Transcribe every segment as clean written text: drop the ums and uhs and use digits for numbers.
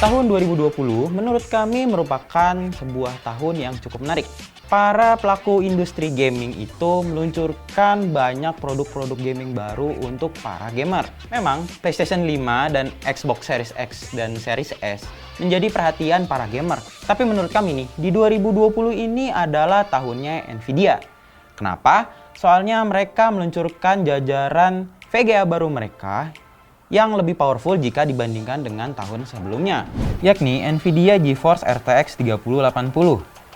Tahun 2020 menurut kami merupakan sebuah tahun yang cukup menarik. Para pelaku industri gaming itu meluncurkan banyak produk-produk gaming baru untuk para gamer. Memang PlayStation 5 dan Xbox Series X dan Series S menjadi perhatian para gamer. Tapi menurut kami nih, di 2020 ini adalah tahunnya Nvidia. Kenapa? Soalnya mereka meluncurkan jajaran VGA baru mereka yang lebih powerful jika dibandingkan dengan tahun sebelumnya, yakni Nvidia GeForce RTX 3080.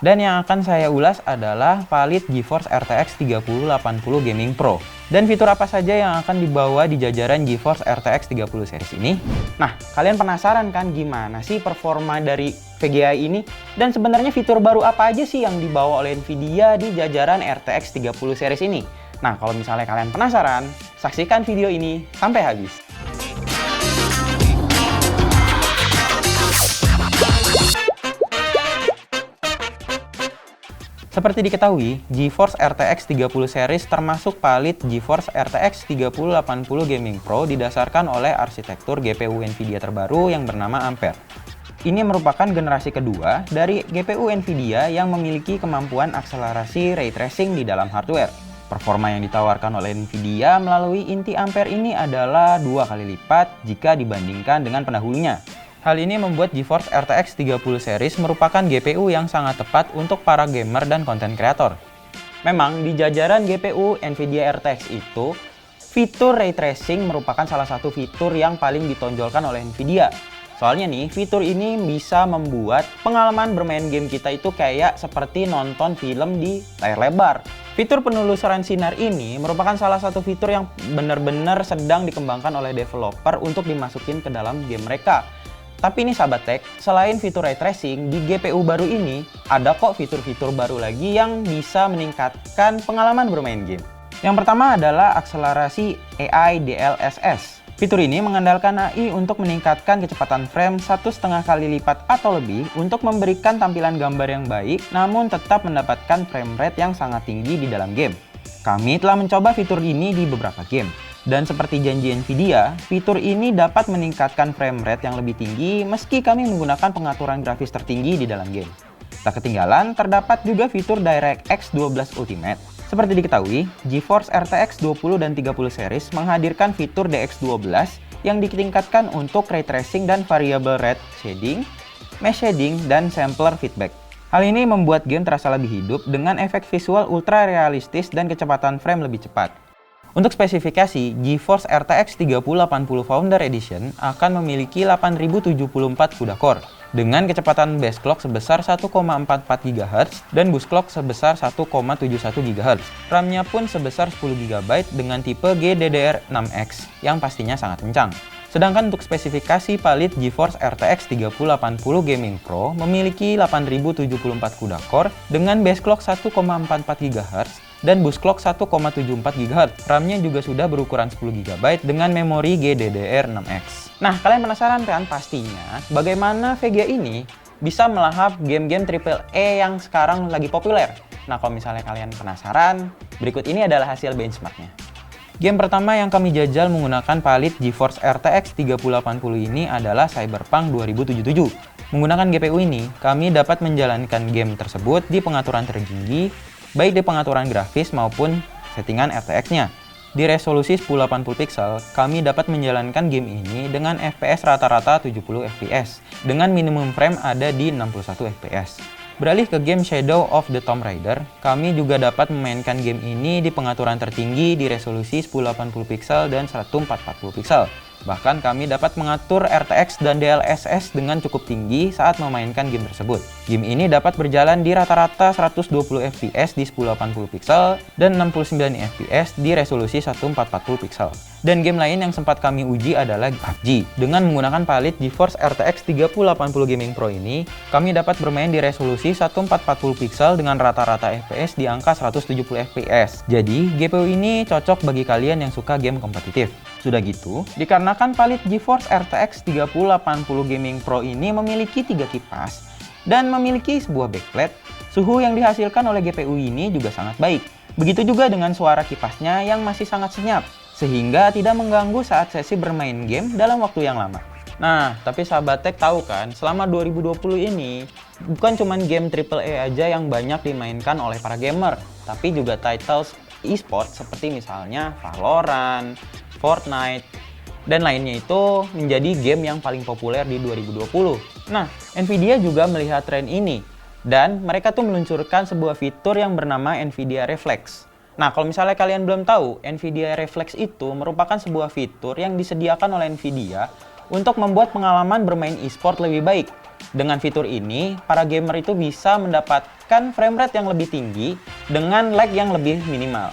Dan yang akan saya ulas adalah valid GeForce RTX 3080 Gaming Pro. Dan fitur apa saja yang akan dibawa di jajaran GeForce RTX 30 series ini? Nah, kalian penasaran kan gimana sih performa dari VGA ini? Dan sebenarnya fitur baru apa aja sih yang dibawa oleh Nvidia di jajaran RTX 30 series ini? Nah, kalau misalnya kalian penasaran, saksikan video ini sampai habis. Seperti diketahui, GeForce RTX 30 series termasuk valid GeForce RTX 3080 Gaming Pro didasarkan oleh arsitektur GPU Nvidia terbaru yang bernama Ampere. Ini merupakan generasi kedua dari GPU Nvidia yang memiliki kemampuan akselerasi ray tracing di dalam hardware. Performa yang ditawarkan oleh Nvidia melalui inti Ampere ini adalah 2 kali lipat jika dibandingkan dengan pendahulunya. Hal ini membuat GeForce RTX 30 series merupakan GPU yang sangat tepat untuk para gamer dan konten kreator. Memang di jajaran GPU Nvidia RTX itu, fitur ray tracing merupakan salah satu fitur yang paling ditonjolkan oleh Nvidia. Soalnya nih, fitur ini bisa membuat pengalaman bermain game kita itu kayak seperti nonton film di layar lebar. Fitur penelusuran sinar ini merupakan salah satu fitur yang benar-benar sedang dikembangkan oleh developer untuk dimasukin ke dalam game mereka. Tapi ini sahabat tech, selain fitur ray tracing, di GPU baru ini ada kok fitur-fitur baru lagi yang bisa meningkatkan pengalaman bermain game. Yang pertama adalah akselerasi AI DLSS. Fitur ini mengandalkan AI untuk meningkatkan kecepatan frame 1,5 kali lipat atau lebih untuk memberikan tampilan gambar yang baik, namun tetap mendapatkan frame rate yang sangat tinggi di dalam game. Kami telah mencoba fitur ini di beberapa game. Dan seperti janji Nvidia, fitur ini dapat meningkatkan frame rate yang lebih tinggi meski kami menggunakan pengaturan grafis tertinggi di dalam game. Tak ketinggalan, terdapat juga fitur DirectX 12 Ultimate. Seperti diketahui, GeForce RTX 20 dan 30 series menghadirkan fitur DX12 yang ditingkatkan untuk ray tracing dan variable rate shading, mesh shading, dan sampler feedback. Hal ini membuat game terasa lebih hidup dengan efek visual ultra realistis dan kecepatan frame lebih cepat. Untuk spesifikasi, GeForce RTX 3080 Founder Edition akan memiliki 8074 CUDA core dengan kecepatan base clock sebesar 1,44 GHz dan boost clock sebesar 1,71 GHz. RAM-nya pun sebesar 10 GB dengan tipe GDDR6X yang pastinya sangat kencang. Sedangkan untuk spesifikasi valid GeForce RTX 3080 Gaming Pro memiliki 8074 CUDA core dengan base clock 1,44 GHz dan boost clock 1,74 GHz. RAM-nya juga sudah berukuran 10 GB dengan memori GDDR6X. Nah, kalian penasaran kan pastinya bagaimana VGA ini bisa melahap game-game AAA yang sekarang lagi populer? Nah, kalau misalnya kalian penasaran, berikut ini adalah hasil benchmarknya. Game pertama yang kami jajal menggunakan valid GeForce RTX 3080 ini adalah Cyberpunk 2077. Menggunakan GPU ini, kami dapat menjalankan game tersebut di pengaturan tertinggi, baik di pengaturan grafis maupun settingan RTX-nya. Di resolusi 1080 pixel, kami dapat menjalankan game ini dengan FPS rata-rata 70 fps, dengan minimum frame ada di 61 fps. Beralih ke game Shadow of the Tomb Raider, kami juga dapat memainkan game ini di pengaturan tertinggi di resolusi 1080 pixel dan 1440 pixel. Bahkan kami dapat mengatur RTX dan DLSS dengan cukup tinggi saat memainkan game tersebut. Game ini dapat berjalan di rata-rata 120 fps di 1080 pixel dan 69 fps di resolusi 1440 pixel. Dan game lain yang sempat kami uji adalah PUBG. Dengan menggunakan valid GeForce RTX 3080 Gaming Pro ini, kami dapat bermain di resolusi 1440 pixel dengan rata-rata fps di angka 170 fps. Jadi, GPU ini cocok bagi kalian yang suka game kompetitif. Sudah gitu, dikarenakan valid GeForce RTX 3080 Gaming Pro ini memiliki 3 kipas dan memiliki sebuah backplate, suhu yang dihasilkan oleh GPU ini juga sangat baik. Begitu juga dengan suara kipasnya yang masih sangat senyap, sehingga tidak mengganggu saat sesi bermain game dalam waktu yang lama. Nah, tapi sahabat tech tahu kan, selama 2020 ini, bukan cuma game AAA aja yang banyak dimainkan oleh para gamer, tapi juga titles e-sport seperti misalnya Valorant, Fortnite, dan lainnya itu menjadi game yang paling populer di 2020. Nah, Nvidia juga melihat tren ini, dan mereka tuh meluncurkan sebuah fitur yang bernama Nvidia Reflex. Nah, kalau misalnya kalian belum tahu, Nvidia Reflex itu merupakan sebuah fitur yang disediakan oleh Nvidia untuk membuat pengalaman bermain e-sport lebih baik. Dengan fitur ini, para gamer itu bisa mendapatkan frame rate yang lebih tinggi dengan lag yang lebih minimal.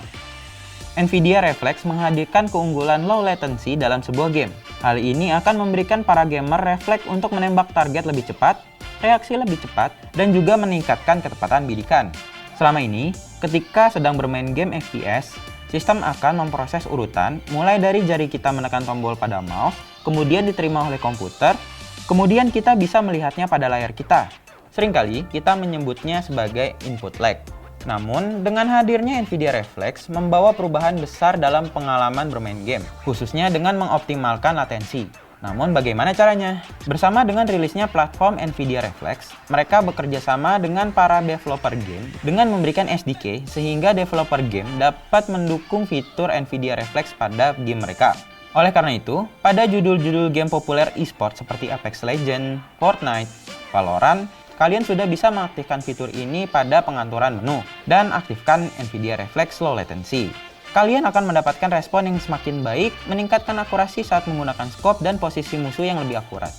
Nvidia Reflex menghadirkan keunggulan low latency dalam sebuah game. Hal ini akan memberikan para gamer refleks untuk menembak target lebih cepat, reaksi lebih cepat, dan juga meningkatkan ketepatan bidikan. Selama ini, ketika sedang bermain game FPS, sistem akan memproses urutan mulai dari jari kita menekan tombol pada mouse, kemudian diterima oleh komputer, kemudian kita bisa melihatnya pada layar kita. Seringkali kita menyebutnya sebagai input lag. Namun, dengan hadirnya Nvidia Reflex membawa perubahan besar dalam pengalaman bermain game, khususnya dengan mengoptimalkan latensi. Namun bagaimana caranya? Bersama dengan rilisnya platform Nvidia Reflex, mereka bekerja sama dengan para developer game dengan memberikan SDK sehingga developer game dapat mendukung fitur Nvidia Reflex pada game mereka. Oleh karena itu, pada judul-judul game populer e-sport seperti Apex Legends, Fortnite, Valorant, kalian sudah bisa mengaktifkan fitur ini pada pengaturan menu dan aktifkan Nvidia Reflex Low Latency. Kalian akan mendapatkan respon yang semakin baik, meningkatkan akurasi saat menggunakan scope dan posisi musuh yang lebih akurat.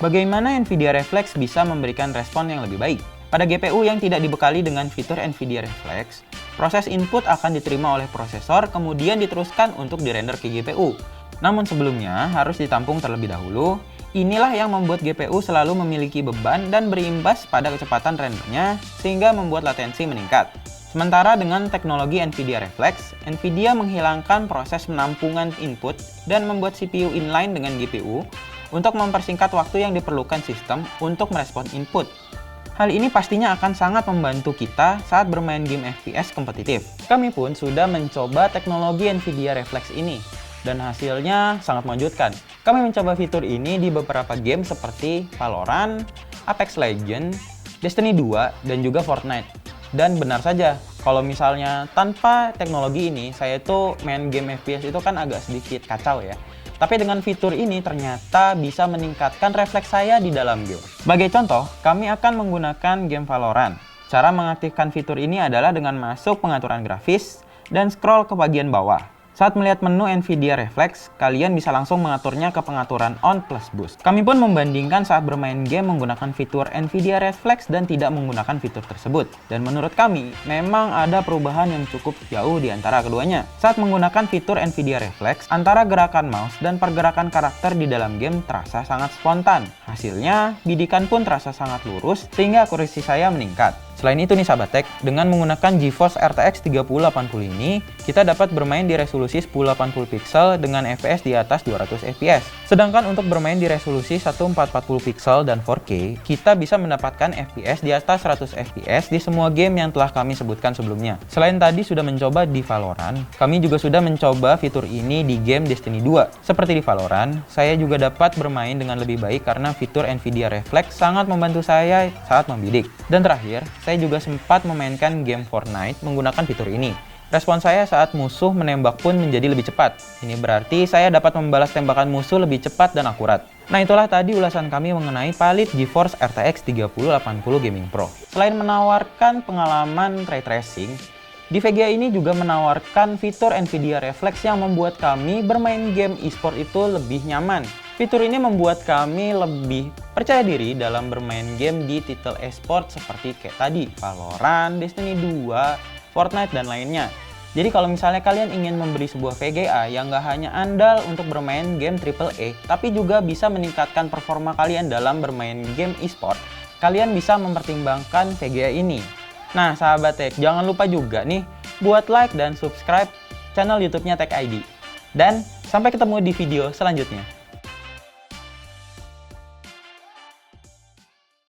Bagaimana Nvidia Reflex bisa memberikan respon yang lebih baik? Pada GPU yang tidak dibekali dengan fitur Nvidia Reflex, proses input akan diterima oleh prosesor, kemudian diteruskan untuk dirender ke GPU. Namun sebelumnya harus ditampung terlebih dahulu. Inilah yang membuat GPU selalu memiliki beban dan berimbas pada kecepatan rendernya, sehingga membuat latensi meningkat. Sementara dengan teknologi Nvidia Reflex, Nvidia menghilangkan proses penampungan input dan membuat CPU inline dengan GPU untuk mempersingkat waktu yang diperlukan sistem untuk merespon input. Hal ini pastinya akan sangat membantu kita saat bermain game FPS kompetitif. Kami pun sudah mencoba teknologi Nvidia Reflex ini, dan hasilnya sangat mengejutkan. Kami mencoba fitur ini di beberapa game seperti Valorant, Apex Legends, Destiny 2, dan juga Fortnite. Dan benar saja, kalau misalnya tanpa teknologi ini, saya tuh main game FPS itu kan agak sedikit kacau ya. Tapi dengan fitur ini ternyata bisa meningkatkan refleks saya di dalam game. Sebagai contoh, kami akan menggunakan game Valorant. Cara mengaktifkan fitur ini adalah dengan masuk pengaturan grafis dan scroll ke bagian bawah. Saat melihat menu Nvidia Reflex, kalian bisa langsung mengaturnya ke pengaturan on plus boost. Kami pun membandingkan saat bermain game menggunakan fitur Nvidia Reflex dan tidak menggunakan fitur tersebut. Dan menurut kami, memang ada perubahan yang cukup jauh di antara keduanya. Saat menggunakan fitur Nvidia Reflex, antara gerakan mouse dan pergerakan karakter di dalam game terasa sangat spontan. Hasilnya, bidikan pun terasa sangat lurus, sehingga akurasi saya meningkat. Selain itu nih sahabat tech, dengan menggunakan GeForce RTX 3080 ini, kita dapat bermain di resolusi 1080 pixel dengan FPS di atas 200 FPS. Sedangkan untuk bermain di resolusi 1440 pixel dan 4K, kita bisa mendapatkan FPS di atas 100 FPS di semua game yang telah kami sebutkan sebelumnya. Selain tadi sudah mencoba di Valorant, kami juga sudah mencoba fitur ini di game Destiny 2. Seperti di Valorant, saya juga dapat bermain dengan lebih baik karena fitur Nvidia Reflex sangat membantu saya saat membidik. Dan terakhir, saya juga sempat memainkan game Fortnite menggunakan fitur ini. Respon saya saat musuh menembak pun menjadi lebih cepat. Ini berarti saya dapat membalas tembakan musuh lebih cepat dan akurat. Nah itulah tadi ulasan kami mengenai Palit GeForce RTX 3080 Gaming Pro. Selain menawarkan pengalaman ray tracing, di VGA ini juga menawarkan fitur Nvidia Reflex yang membuat kami bermain game e-sport itu lebih nyaman. Fitur ini membuat kami lebih percaya diri dalam bermain game di titel e-sport seperti kayak tadi, Valorant, Destiny 2, Fortnite, dan lainnya. Jadi kalau misalnya kalian ingin membeli sebuah VGA yang nggak hanya andal untuk bermain game AAA, tapi juga bisa meningkatkan performa kalian dalam bermain game e-sport, kalian bisa mempertimbangkan VGA ini. Nah sahabat Tech, jangan lupa juga nih buat like dan subscribe channel YouTube-nya Tech ID. Dan sampai ketemu di video selanjutnya.